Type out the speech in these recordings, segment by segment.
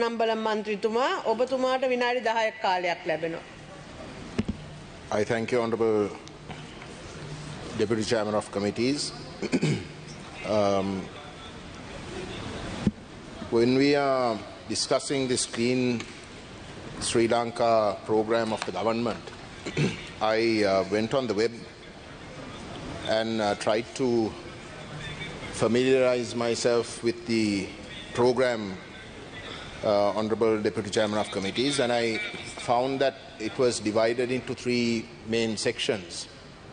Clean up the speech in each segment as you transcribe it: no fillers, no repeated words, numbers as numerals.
නම්බලම් මන්ත්‍රීතුමා ඔබතුමාට විනාඩි 10ක් කාලයක් ලැබෙනවා. I thank you, Honourable Deputy Chairman of Committees. When we are discussing this Clean Sri Lanka program of the government, I went on the web and tried to familiarize myself with the program, Honourable Deputy Chairman of Committees, and I found that it was divided into three main sections: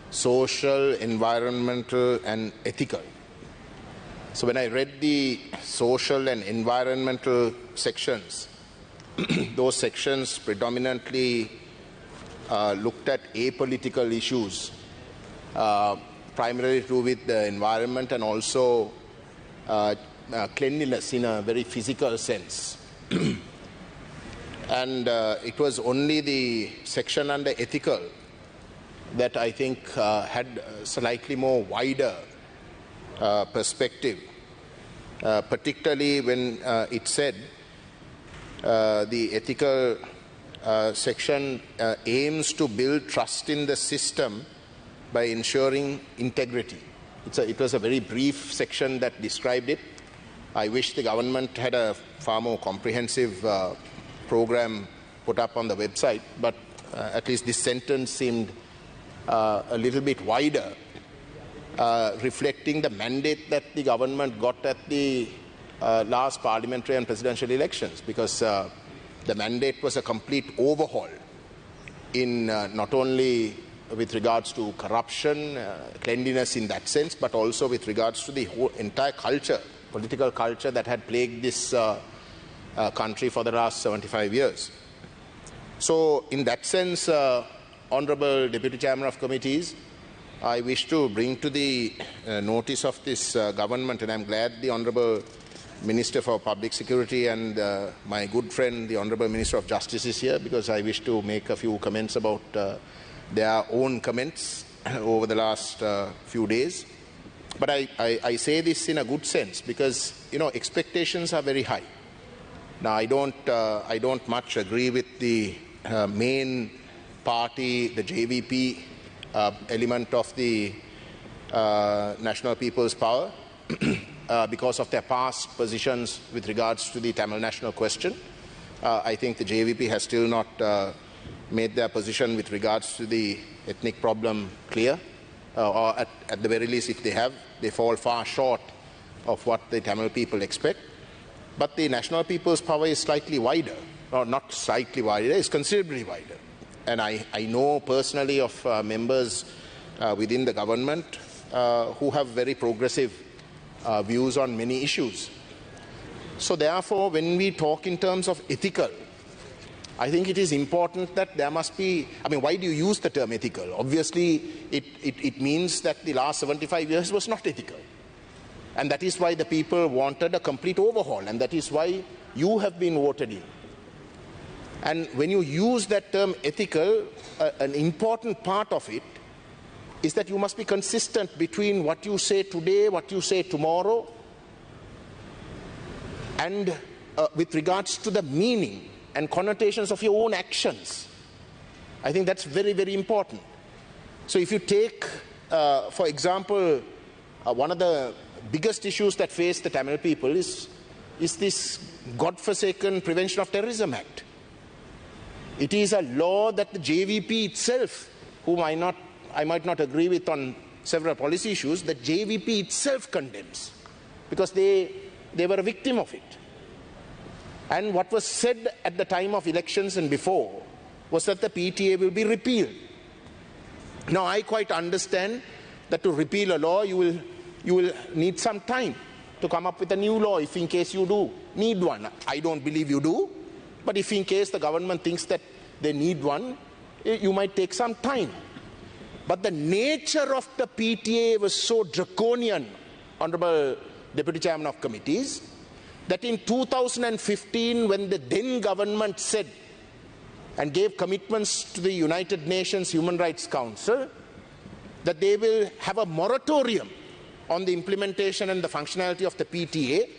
social, environmental and ethical. So when I read the social and environmental sections, those sections predominantly looked at apolitical issues, primarily to do with the environment and also cleanliness in a very physical sense. And it was only the section under ethical that I think had slightly more wider perspective, particularly when it said the ethical section aims to build trust in the system by ensuring integrity. It was a very brief section that described it. I wish the government had a far more comprehensive program put up on the website, but at least this sentence seemed a little bit wider, reflecting the mandate that the government got at the last parliamentary and presidential elections, because the mandate was a complete overhaul in not only with regards to corruption, cleanliness in that sense, but also with regards to the whole entire culture, political culture that had plagued this country for the last 75 years. So in that sense, Honourable Deputy Chairman of Committees, I wish to bring to the notice of this government, and I'm glad the Honourable Minister for Public Security and my good friend, the Honourable Minister of Justice is here, because I wish to make a few comments about their own comments over the last few days. But I say this in a good sense, because, you know, expectations are very high. Now, I don't much agree with the main party, the JVP element of the National People's Power, because of their past positions with regards to the Tamil national question. I think the JVP has still not made their position with regards to the ethnic problem clear, or at the very least, if they have, they fall far short of what the Tamil people expect. But the National People's Power is slightly wider, or not slightly wider, it's considerably wider. And I know personally of members within the government who have very progressive views on many issues. So therefore, when we talk in terms of ethical, I think it is important that there must be, I mean, why do you use the term ethical? Obviously, it means that the last 75 years was not ethical. And that is why the people wanted a complete overhaul, and that is why you have been voted in. And when you use that term ethical, an important part of it is that you must be consistent between what you say today, what you say tomorrow, and with regards to the meaning and connotations of your own actions. I think that's very, very important. So if you take, for example, one of the biggest issues that face the Tamil people is this godforsaken Prevention of Terrorism Act. It is a law that the JVP itself, whom I might not agree with on several policy issues, the JVP itself condemns, because they were a victim of it. And what was said at the time of elections and before was that the PTA will be repealed. Now, I quite understand that to repeal a law, you will need some time to come up with a new law, if in case you do need one. I don't believe you do, but if in case the government thinks that they need one, you might take some time. But the nature of the PTA was so draconian, Honourable Deputy Chairman of Committees, that in 2015, when the then government said and gave commitments to the United Nations Human Rights Council that they will have a moratorium on the implementation and the functionality of the PTA,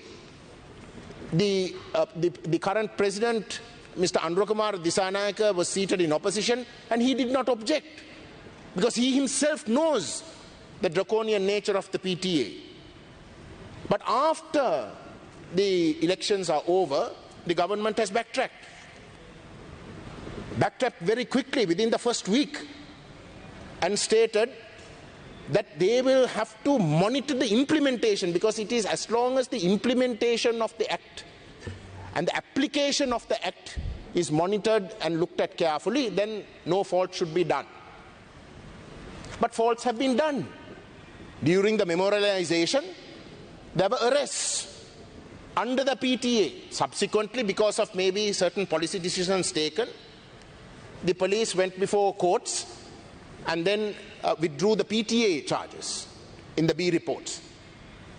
the current president, Mr. Anurakumar Disanayaka, was seated in opposition and he did not object because he himself knows the draconian nature of the PTA. But after the elections are over, the government has backtracked very quickly within the first week and stated that they will have to monitor the implementation, because it is as long as the implementation of the act and the application of the act is monitored and looked at carefully, then no fault should be done. But faults have been done. During the memorialization, there were arrests under the PTA. Subsequently, because of maybe certain policy decisions taken, the police went before courts and then withdrew the PTA charges in the B reports.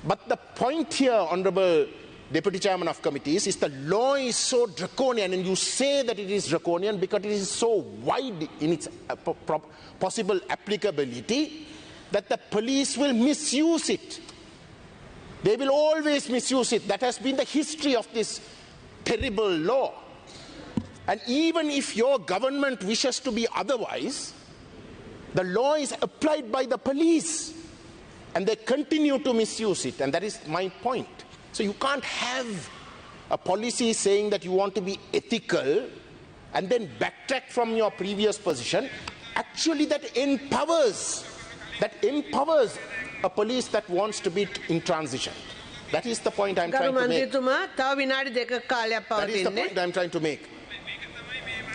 But the point here, Honourable Deputy Chairman of Committees, is the law is so draconian, and you say that it is draconian because it is so wide in its possible applicability that the police will misuse it. They will always misuse it. That has been the history of this terrible law. And even if your government wishes to be otherwise, the law is applied by the police and they continue to misuse it. And that is my point. So you can't have a policy saying that you want to be ethical and then backtrack from your previous position. Actually, that empowers a police that wants to be in transition. That is the point I'm trying to make. That is the point I'm trying to make.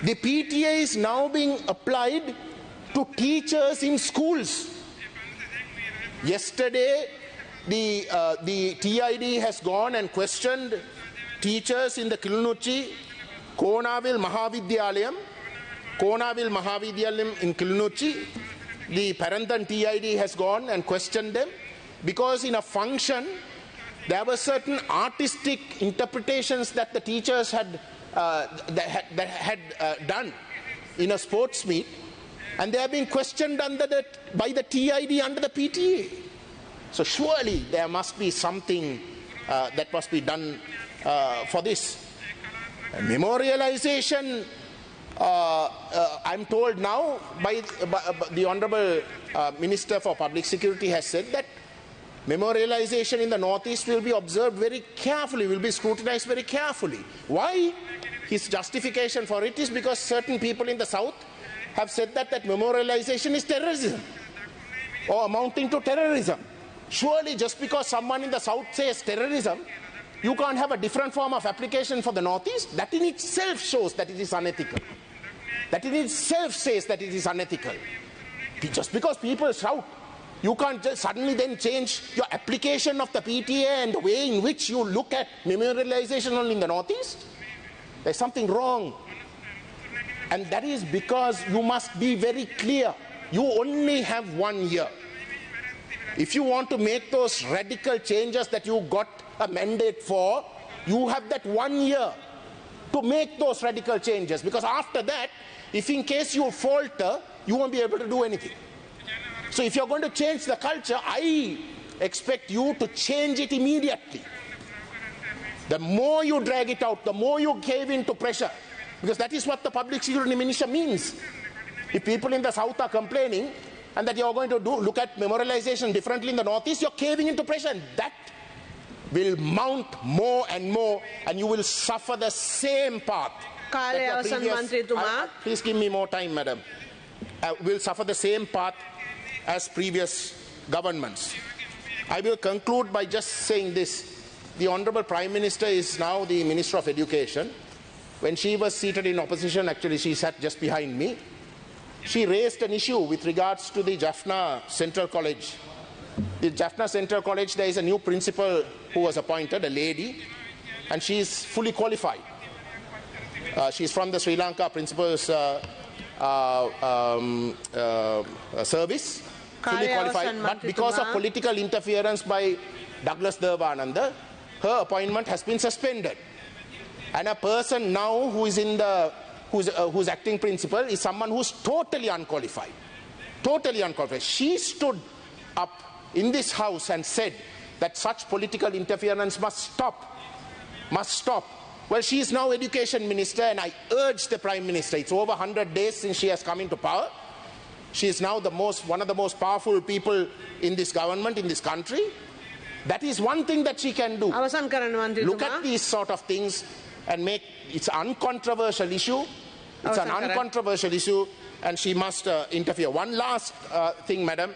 The PTA is now being applied to teachers in schools. Yesterday, the TID has gone and questioned teachers in the Kilnuchi, Konavil Mahavidyalayam in Kilnuchi. The Parantan TID has gone and questioned them because in a function there were certain artistic interpretations that the teachers had done in a sports meet, and they are being questioned by the TID under the PTA. So surely there must be something that must be done for this. Memorialization, I'm told now by the Honourable Minister for Public Security has said that memorialization in the Northeast will be observed very carefully, will be scrutinized very carefully. Why? His justification for it is because certain people in the South have said that memorialization is terrorism or amounting to terrorism. Surely just because someone in the South says terrorism, you can't have a different form of application for the Northeast. That in itself shows that it is unethical. That in itself says that it is unethical. Just because people shout, you can't just suddenly then change your application of the PTA and the way in which you look at memorialization only in the Northeast. There's something wrong. And that is because you must be very clear. You only have 1 year. If you want to make those radical changes that you got a mandate for, you have that 1 year to make those radical changes. Because after that, if in case you falter, you won't be able to do anything. So if you're going to change the culture, I expect you to change it immediately. The more you drag it out, the more you cave into pressure. Because that is what the public security minister means. If people in the South are complaining and that you're going to look at memorialization differently in the Northeast, you're caving into pressure, and that will mount more and more, and you will suffer the same path. Please give me more time, madam. Will suffer the same path as previous governments. I will conclude by just saying this. The Honourable Prime Minister is now the Minister of Education. When she was seated in opposition, actually she sat just behind me, she raised an issue with regards to the Jaffna Central College. The Jaffna Central College, there is a new principal who was appointed, a lady, and she is fully qualified. She is from the Sri Lanka Principal's service, fully qualified, but because of political interference by Douglas Devananda, her appointment has been suspended. And a person now who is in the who's acting principal is someone who's totally unqualified. Totally unqualified. She stood up in this house and said that such political interference must stop. must stop. Well, she is now education minister, and I urge the Prime Minister, it's over 100 days since she has come into power. She is now one of the most powerful people in this government, in this country. That is one thing that she can do. Look at these sort of things and make it's an uncontroversial issue. It's an uncontroversial issue, and she must interfere. One last thing, madam,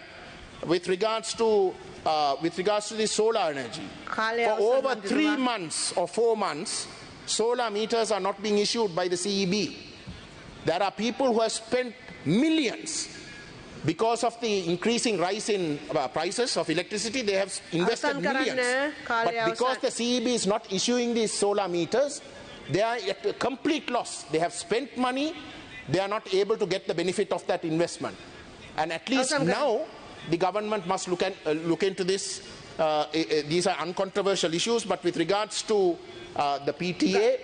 with regards to the solar energy. For over 3 months or 4 months, solar meters are not being issued by the CEB. There are people who have spent millions because of the increasing rise in prices of electricity. They have invested millions. But because the CEB is not issuing these solar meters, they are at a complete loss. They have spent money. They are not able to get the benefit of that investment. And at least now, the government must look into this. These are uncontroversial issues, but with regards to the PTA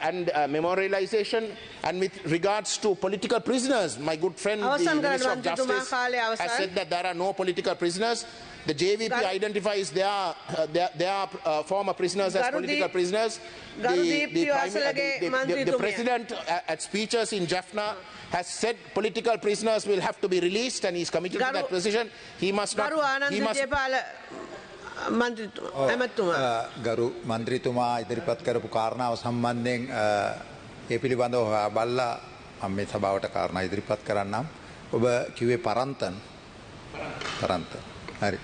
and memorialization, and with regards to political prisoners, my good friend, the Minister of Justice, has said that there are no political prisoners. The JVP identifies their former prisoners as political prisoners. The President at speeches in Jaffna has said political prisoners will have to be released, and he is committed to that position. He must not. ගරු මන්ත්‍රීතුමා ඉදිරිපත් කරපු කාරණාව සම්බන්ධයෙන් ඒ පිළිබඳව බලලා මම මේ සභාවට කාරණා ඉදිරිපත් කරන්නම්. ඔබ කිව්වේ පරන්තන් හරි